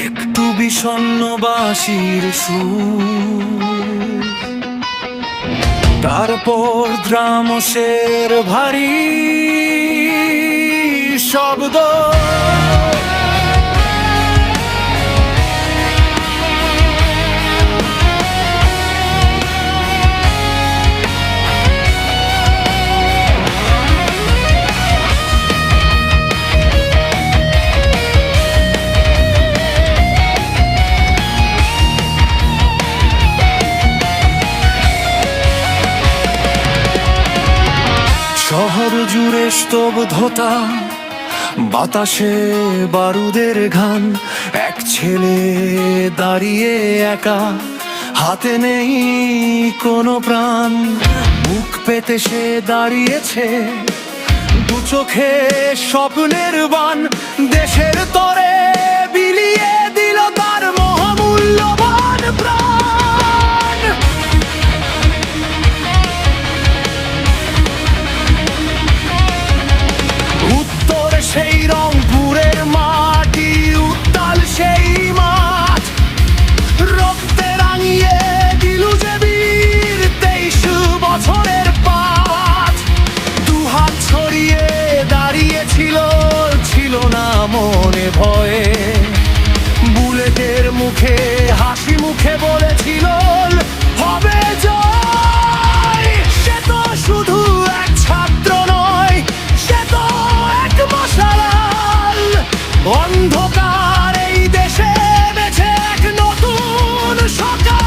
একটু বিষণ্ণ বাঁশির সুর, তারপর দ্রামসের ভারী শব্দ। শহর জুড়ে স্তব্ধতা, বাতাসে বারুদের ঘ্রাণ। এক ছেলে দাঁড়িয়ে একা, হাতে নেই কোনো প্রাণ। মুখ পেতে সে দাঁড়িয়েছে, দু চোখে স্বপ্নের বান। দেশের তরে বিলিয়ে দিল তার মহামূল্যবান প্রাণ। সেই রংপুরের মাটি, উত্তাল সেই মাঠ, রক্তে রাঙিয়ে দিল যে বীর 23 বছরের পাঠ। দুহাত ছড়িয়ে দাঁড়িয়েছিল, ছিল না মনে ভয়ে। বুলেটের মুখে হাসি মুখে বলেছিল হবে জয়। সে তো শুধু এক ছাত্র নয়, সে তো এক মশাল। অন্ধকার এই দেশে বেছে এক নতুন সকাল।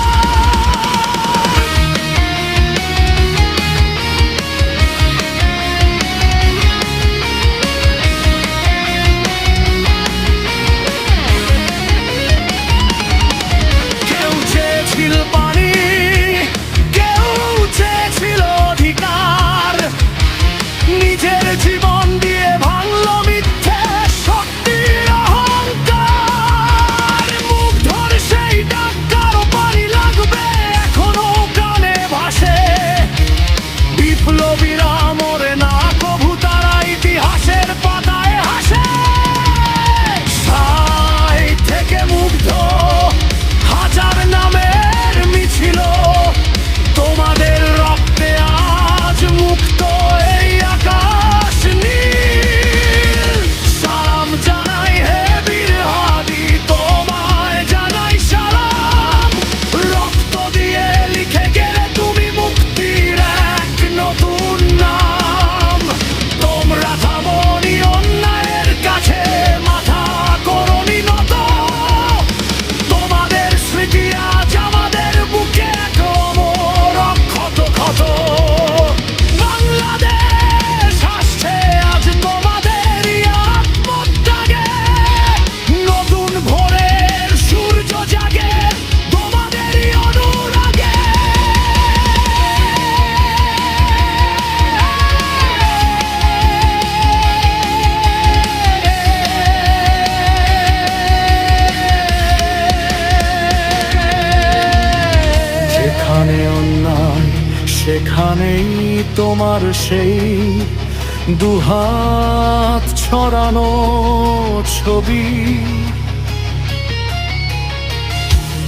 কেউ চেয়েছিল পানি, কেউ চেয়েছিল অধিকার। নিজের জীবন দিয়ে ভাঙল মিথ্যে শক্তির অহংকার। মুগ্ধর সেই ডাক কারো পানি লাগবে এখনো কানে ভাসে। বিপ্লবীরা মরে না কভু, তারা ইতিহাসের পাতায় হাসে। সাই থেকে মুগ্ধ হাজার নামের মিছিল, তোমাদের রক্তে আজ মুক্ত এই আকাশ নীল। সালাম জানাই হে বীর হাদি, তোমায় জানাই সালাম। রক্ত দিয়ে লিখে গেলে তুমি মুক্তির এক নতুন নাম। তোমরা থামোনি অন্যায়ের কাছে, মাথা করোনি নত। তোমাদের স্মৃতি আজ আমাদের বুকে এক অমর অক্ষত ক্ষত। বাংলাদেশ আসছে আজ তোমাদেরই আত্মত্যাগে। নতুন ভোরের সূর্য জাগে তোমাদেরই অনুরাগে। যেখানে অন্যায় সেখানেই তোমার সেই দুহাত ছড়ানো ছবি।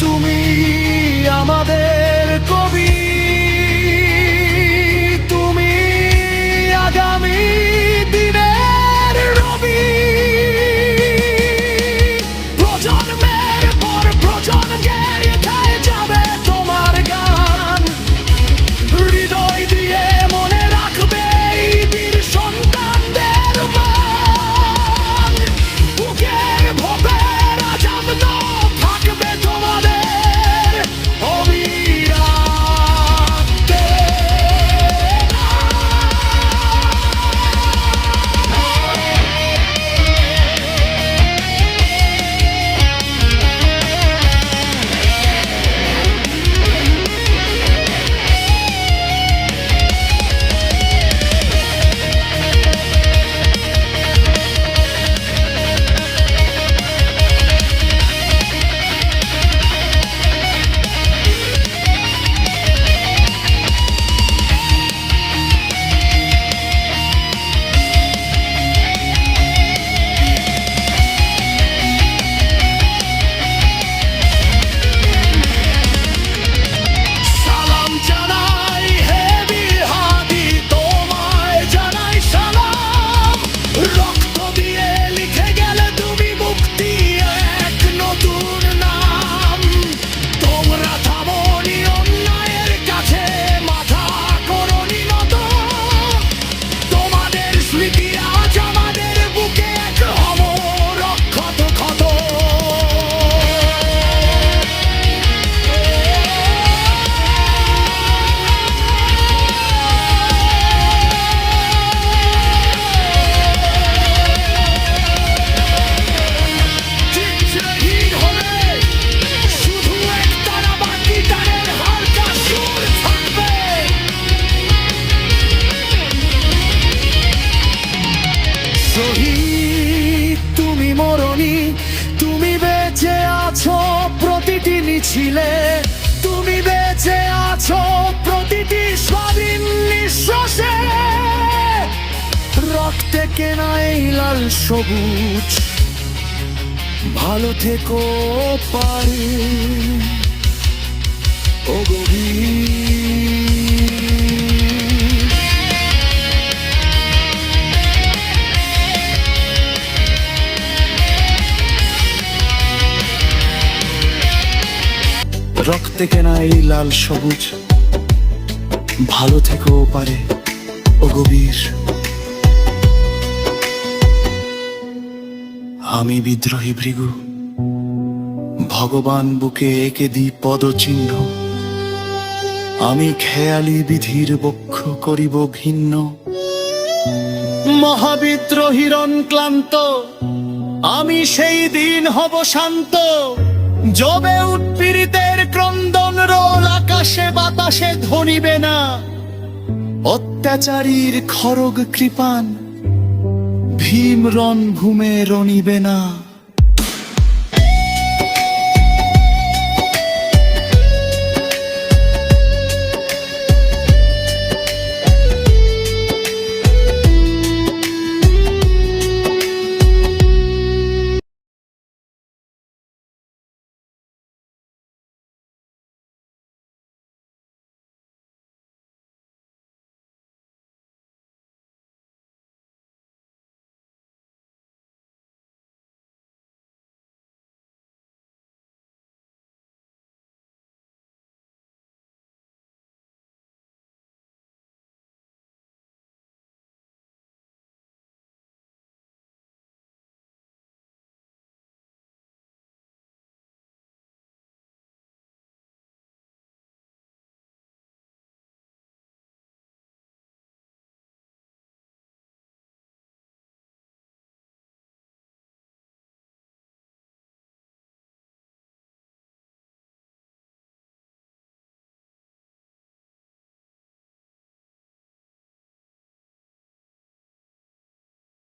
তুমি আমাদের কবি, তুমি আগামী দিনের রবি। প্রজন্মের পর প্রজন্মে গেয়ে যাবে তোমার গান। হৃদয় দিয়ে মনে রাখবে এই বীর সন্তানদের মান। বুকের ভেতর আজাদ থাকবে তোমাদের অভিমান। মিছিলে তুমি বেঁচে আছো প্রতিটি স্বাধীন নিঃশ্বাসে। রক্তে কেনা এই লাল সবুজ ভালো থেকো পারে ও গভীর। রক্তে কেনা এই লাল সবুজ ভালো থেকো পারে ও গভীর। আমি বিদ্রোহী ভৃগু, ভগবান বুকে এঁকে দিই পদচিহ্ন। আমি খেয়ালি বিধির বক্ষ করিব ভিন্ন। মহাবিদ্রোহীর ক্লান্ত আমি সেই দিন হব শান্ত। জবে উৎপীড়িতের ক্রন্দন রোল আকাশে বাতাসে ধ্বনিবে না। অত্যাচারীর খড়গ কৃপান ভীম রণভূমে রণিবে না।